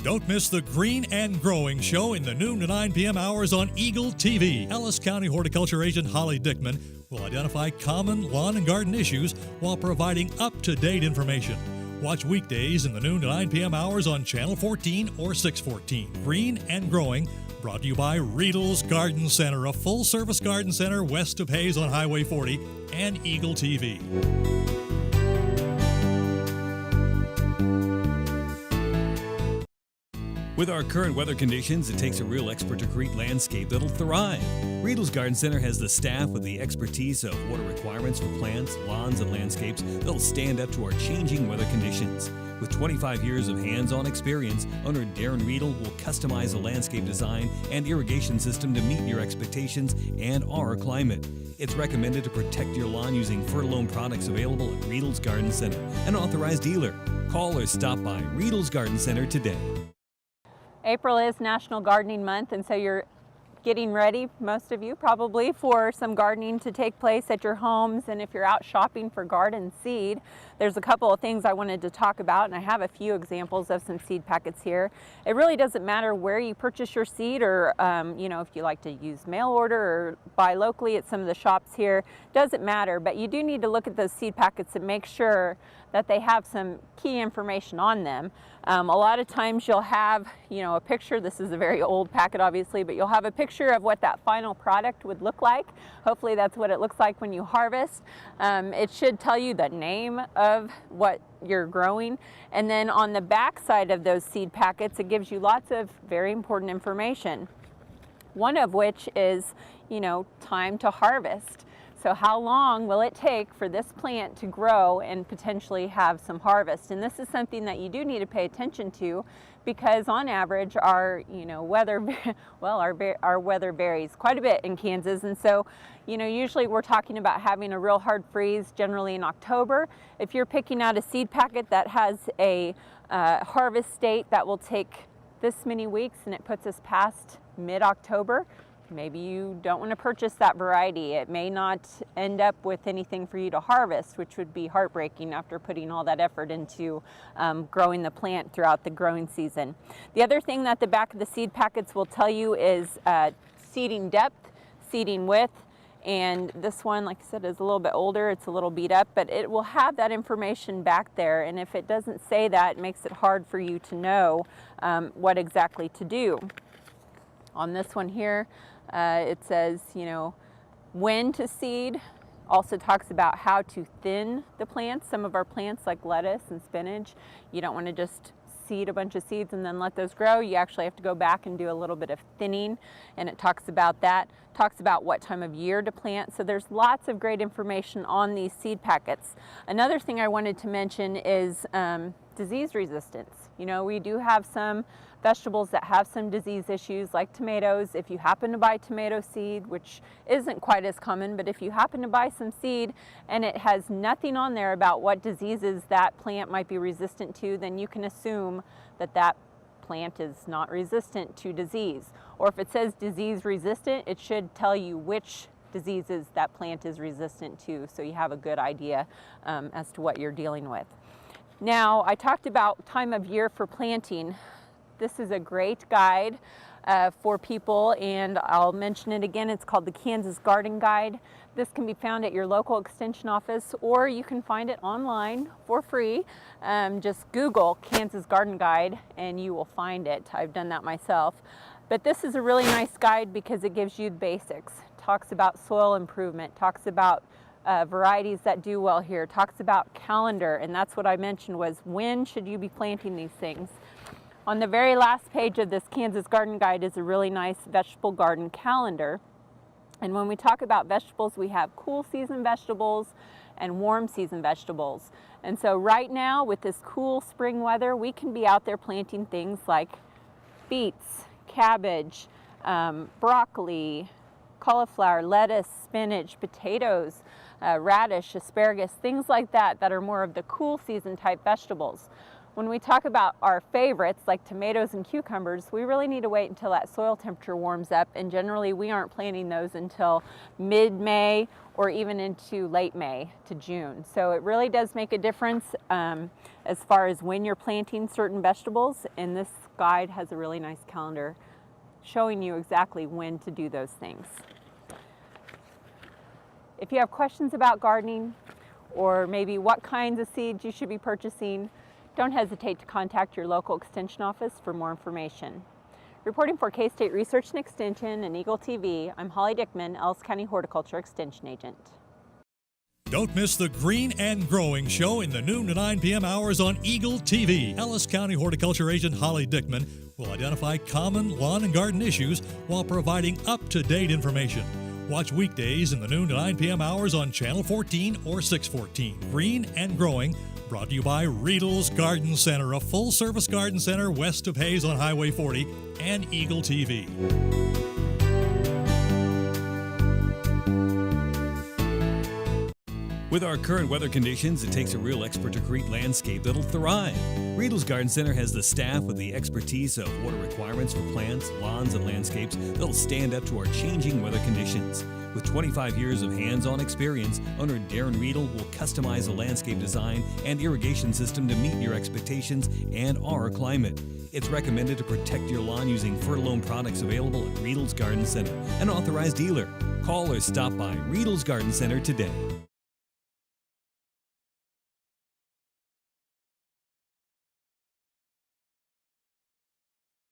Don't miss the Green and Growing Show in the noon to 9 p.m. hours on Eagle TV. Ellis County Horticulture Agent Holly Dickman will identify common lawn and garden issues while providing up-to-date information. Watch weekdays in the noon to 9 p.m. hours on Channel 14 or 614. Green and Growing, brought to you by Riedel's Garden Center, a full-service garden center west of Hayes on Highway 40, and Eagle TV. With our current weather conditions, it takes a real expert to create landscape that'll thrive. Riedel's Garden Center has the staff with the expertise of water requirements for plants, lawns, and landscapes that'll stand up to our changing weather conditions. With 25 years of hands-on experience, owner Darren Riedel will customize a landscape design and irrigation system to meet your expectations and our climate. It's recommended to protect your lawn using Fertilome products available at Riedel's Garden Center, an authorized dealer. Call or stop by Riedel's Garden Center today. April is National Gardening Month, and so you're getting ready, most of you probably, for some gardening to take place at your homes. And if you're out shopping for garden seed, there's a couple of things I wanted to talk about, and I have a few examples of some seed packets here. It really doesn't matter where you purchase your seed, or if you like to use mail order or buy locally at some of the shops here, doesn't matter, but you do need to look at those seed packets and make sure that they have some key information on them. A lot of times you'll have, a picture. This is a very old packet, obviously, but you'll have a picture of what that final product would look like. Hopefully that's what it looks like when you harvest. It should tell you the name of what you're growing. And then on the back side of those seed packets, it gives you lots of very important information. One of which is, time to harvest. So how long will it take for this plant to grow and potentially have some harvest? And this is something that you do need to pay attention to, because on average our weather our weather varies quite a bit in Kansas. And so usually we're talking about having a real hard freeze generally in October. If you're picking out a seed packet that has a harvest date that will take this many weeks and it puts us past mid-October, maybe you don't want to purchase that variety. It may not end up with anything for you to harvest, which would be heartbreaking after putting all that effort into growing the plant throughout the growing season. The other thing that the back of the seed packets will tell you is seeding depth, seeding width, and this one, like I said, is a little bit older. It's a little beat up, but it will have that information back there, and if it doesn't say that, it makes it hard for you to know what exactly to do. On this one here, it says, when to seed. Also talks about how to thin the plants. Some of our plants, like lettuce and spinach, you don't want to just seed a bunch of seeds and then let those grow. You actually have to go back and do a little bit of thinning, and it talks about that. Talks about what time of year to plant. So there's lots of great information on these seed packets. Another thing I wanted to mention is disease resistance. We do have some vegetables that have some disease issues, like tomatoes. If you happen to buy tomato seed, which isn't quite as common, but if you happen to buy some seed and it has nothing on there about what diseases that plant might be resistant to, then you can assume that that plant is not resistant to disease. Or if it says disease resistant, it should tell you which diseases that plant is resistant to, so you have a good idea as to what you're dealing with. Now, I talked about time of year for planting. This is a great guide for people, and I'll mention it again. It's called the Kansas Garden Guide. This can be found at your local extension office, or you can find it online for free. Just Google Kansas Garden Guide and you will find it. I've done that myself. But this is a really nice guide because it gives you the basics. Talks about soil improvement, talks about varieties that do well here, talks about calendar, and that's what I mentioned, was when should you be planting these things. On the very last page of this Kansas Garden Guide is a really nice vegetable garden calendar. And when we talk about vegetables, we have cool season vegetables and warm season vegetables. And so right now, with this cool spring weather, we can be out there planting things like beets, cabbage, broccoli, cauliflower, lettuce, spinach, potatoes, radish, asparagus, things like that that are more of the cool season type vegetables. When we talk about our favorites, like tomatoes and cucumbers, we really need to wait until that soil temperature warms up, and generally we aren't planting those until mid-May or even into late May to June. So it really does make a difference as far as when you're planting certain vegetables. In this guide has a really nice calendar showing you exactly when to do those things. If you have questions about gardening or maybe what kinds of seeds you should be purchasing, don't hesitate to contact your local extension office for more information. Reporting for K-State Research and Extension and Eagle TV, I'm Holly Dickman, Ellis County Horticulture Extension Agent. Don't miss the Green and Growing Show in the noon to 9 p.m. hours on Eagle TV. Ellis County Horticulture Agent Holly Dickman will identify common lawn and garden issues while providing up-to-date information. Watch weekdays in the noon to 9 p.m. hours on Channel 14 or 614. Green and Growing, brought to you by Riedel's Garden Center, a full-service garden center west of Hayes on Highway 40, and Eagle TV. With our current weather conditions, it takes a real expert to create landscape that'll thrive. Riedel's Garden Center has the staff with the expertise of water requirements for plants, lawns, and landscapes that'll stand up to our changing weather conditions. With 25 years of hands-on experience, owner Darren Riedel will customize a landscape design and irrigation system to meet your expectations and our climate. It's recommended to protect your lawn using Fertilome products available at Riedel's Garden Center, an authorized dealer. Call or stop by Riedel's Garden Center today.